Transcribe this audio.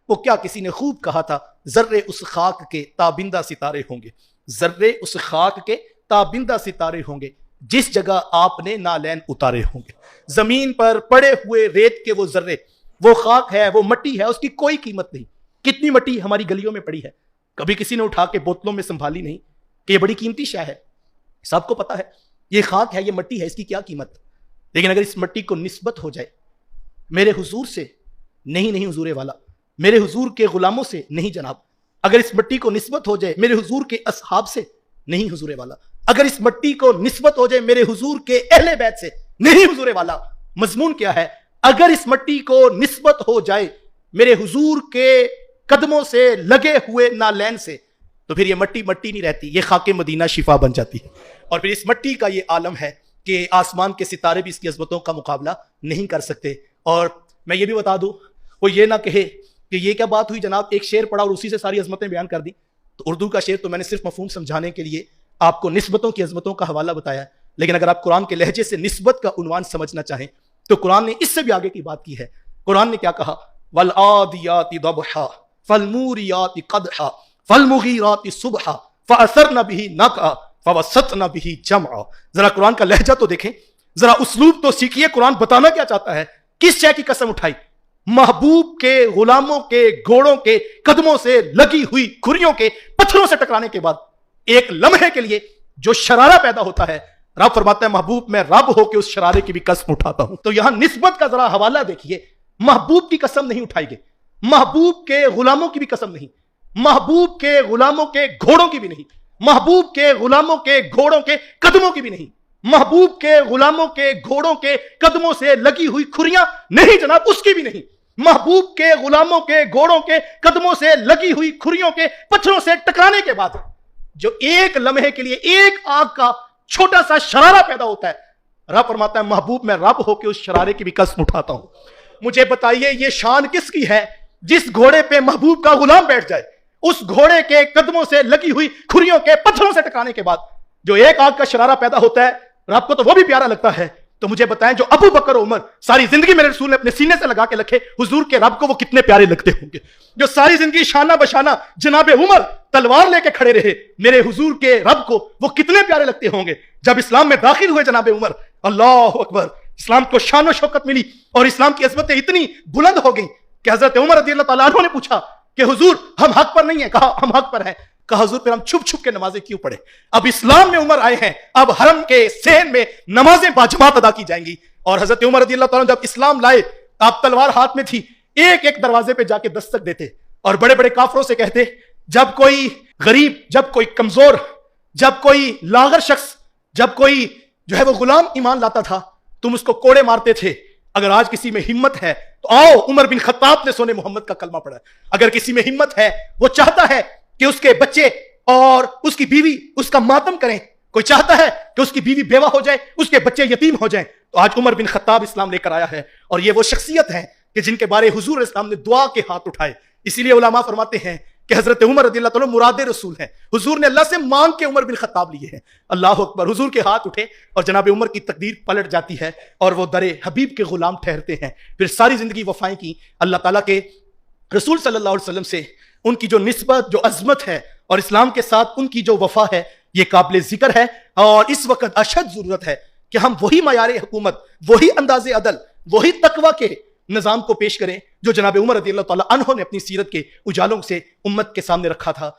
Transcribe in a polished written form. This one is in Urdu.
وہ کیا کسی نے خوب کہا تھا، ذرے اس خاک کے تابندہ ستارے ہوں گے، ذرے اس خاک کے تابندہ ستارے ہوں گے جس جگہ آپ نے نالین اتارے ہوں گے۔ زمین پر پڑے ہوئے ریت کے وہ ذرے، وہ خاک ہے، وہ مٹی ہے، اس کی کوئی قیمت نہیں۔ کتنی مٹی ہماری گلیوں میں پڑی ہے، کبھی کسی نے اٹھا کے بوتلوں میں سنبھالی نہیں کہ یہ بڑی قیمتی شے ہے، سب کو پتا ہے یہ خاک ہے، یہ مٹی ہے، اس کی کیا قیمت۔ لیکن اگر اس مٹی کو نسبت ہو جائے میرے حضور سے، نہیں حضور والا، میرے حضور کے غلاموں سے، نہیں جناب، اگر اس مٹی کو نسبت ہو جائے میرے حضور کے اصحاب سے، نہیں حضور والا، اگر اس مٹی کو نسبت ہو جائے میرے حضور کے اہل بیت سے، نہیں حضور والا۔ مضمون کیا ہے؟ اگر اس مٹی کو نسبت ہو جائے میرے حضور کے قدموں سے لگے ہوئے نالین سے، تو پھر یہ مٹی مٹی نہیں رہتی، یہ خاک مدینہ شفا بن جاتی ہے۔ اور پھر اس مٹی کا یہ عالم ہے کہ آسمان کے ستارے بھی اس کی عظمتوں کا مقابلہ نہیں کر سکتے۔ اور میں یہ بھی بتا دوں، وہ یہ نہ کہے کہ یہ کیا بات ہوئی جناب، ایک شعر پڑھا اور اسی سے ساری عظمتیں بیان کر دی۔ تو اردو کا شعر تو میں نے صرف مفہوم سمجھانے کے لیے آپ کو نسبتوں کی عظمتوں کا حوالہ بتایا ہے، لیکن اگر آپ قرآن کے لہجے سے نسبت کا عنوان سمجھنا چاہیں تو قرآن نے اس سے بھی آگے کی بات کی ہے۔ قرآن نے کیا کہا؟ وَالْعَادِيَاتِ ضَبْحًا فَالْمُورِيَاتِ قَدْحًا فَالْمُغِيرَاتِ صُبْحًا فَأَثَرْنَ بِهِ نَقْعًا فَوَسَّطْنَ بِهِ جَمْعًا۔ ذرا قرآن کا لہجہ تو دیکھیں، ذرا اسلوب تو سیکھیے، قرآن بتانا کیا چاہتا ہے۔ کس شے کی قسم اٹھائی؟ محبوب کے غلاموں کے گھوڑوں کے قدموں سے لگی ہوئی کھریوں کے پتھروں سے ٹکرانے کے بعد ایک لمحے کے لیے جو شرارہ پیدا ہوتا ہے، رب فرماتا ہے محبوب میں رب ہو کے اس شرارے کی بھی قسم اٹھاتا ہوں۔ تو یہاں نسبت کا ذرا حوالہ دیکھیے، محبوب کی قسم نہیں اٹھائی گئی، محبوب کے غلاموں کی بھی قسم نہیں، محبوب کے غلاموں کے گھوڑوں کی بھی نہیں، محبوب کے غلاموں کے گھوڑوں کے قدموں کی بھی نہیں، محبوب کے غلاموں کے گھوڑوں کے قدموں سے لگی ہوئی کھریاں نہیں جناب، اس کی بھی نہیں، محبوب کے غلاموں کے گھوڑوں کے قدموں سے لگی ہوئی کھریوں کے پتھروں سے ٹکرانے کے بعد جو ایک لمحے کے لیے ایک آگ کا چھوٹا سا شرارہ پیدا ہوتا ہے، رب فرماتا ہے محبوب میں رب ہو کے اس شرارے کی بھی قسم اٹھاتا ہوں۔ مجھے بتائیے یہ شان کس کی ہے؟ جس گھوڑے پہ محبوب کا غلام بیٹھ جائے، اس گھوڑے کے قدموں سے لگی ہوئی کھریوں کے پتھروں سے ٹکرانے کے بعد جو ایک آگ کا شرارہ پیدا ہوتا ہے، رب کو تو وہ بھی پیارا لگتا ہے۔ تو مجھے بتائیں جو ابو بکر و عمر ساری زندگی میرے رسول نے اپنے سینے سے لگا کے رکھے، حضور کے رب کو وہ کتنے پیارے لگتے ہوں گے۔ جو ساری زندگی شانہ بشانہ جناب عمر تلوار لے کے کھڑے رہے، میرے حضور کے رب کو وہ کتنے پیارے لگتے ہوں گے۔ جب اسلام میں داخل ہوئے جناب عمر، اللہ اکبر، اسلام کو شان و شوکت ملی اور اسلام کی عظمتیں اتنی بلند ہو گئیں کہ حضرت عمر رضی اللہ تعالیٰ عنہ نے پوچھا کہ حضور ہم حق پر نہیں ہیں؟ کہا ہم حق پر ہیں۔ کہا حضور پھر ہم چھپ چھپ کے نمازیں کیوں پڑھیں؟ اب اسلام میں عمر آئے ہیں، اب حرم کے صحن میں نمازیں باجماعت ادا کی جائیں گی۔ اور حضرت عمر رضی اللہ تعالیٰ جب اسلام لائے، آپ تلوار ہاتھ میں تھی، ایک ایک دروازے پہ جا کے دستک دیتے اور بڑے بڑے کافروں سے کہتے، جب کوئی غریب، جب کوئی کمزور، جب کوئی لاغر شخص، جب کوئی جو ہے وہ غلام ایمان لاتا تھا، تم اس کو کوڑے مارتے تھے۔ اگر آج کسی میں ہمت ہے تو آؤ، عمر بن خطاب نے سونے محمد کا کلمہ پڑھا ہے۔ اگر کسی میں ہمت ہے، وہ چاہتا ہے کہ اس کے بچے اور اس کی بیوی اس کا ماتم کریں، کوئی چاہتا ہے کہ اس کی بیوی بیوہ ہو جائے، اس کے بچے یتیم ہو جائیں، تو آج عمر بن خطاب اسلام لے کر آیا ہے۔ اور یہ وہ شخصیت ہے کہ جن کے بارے حضور اسلام نے دعا کے ہاتھ اٹھائے۔ اسی لیے علماء فرماتے ہیں کہ حضرت عمر رضی اللہ تعالیٰ مراد رسول ہیں، حضور نے اللہ سے مانگ کے عمر بن خطاب لیے ہیں۔ اللہ اکبر، حضور کے ہاتھ اٹھے اور جناب عمر کی تقدیر پلٹ جاتی ہے اور وہ در حبیب کے غلام ٹھہرتے ہیں۔ پھر ساری زندگی وفائیں کی اللہ تعالیٰ کے رسول صلی اللہ علیہ وسلم سے، ان کی جو نسبت، جو عظمت ہے اور اسلام کے ساتھ ان کی جو وفا ہے، یہ قابل ذکر ہے۔ اور اس وقت اشد ضرورت ہے کہ ہم وہی معیار حکومت، وہی انداز عدل، وہی تقوی کے نظام کو پیش کریں جو جناب عمر رضی اللہ تعالیٰ عنہ نے اپنی سیرت کے اجالوں سے امت کے سامنے رکھا تھا۔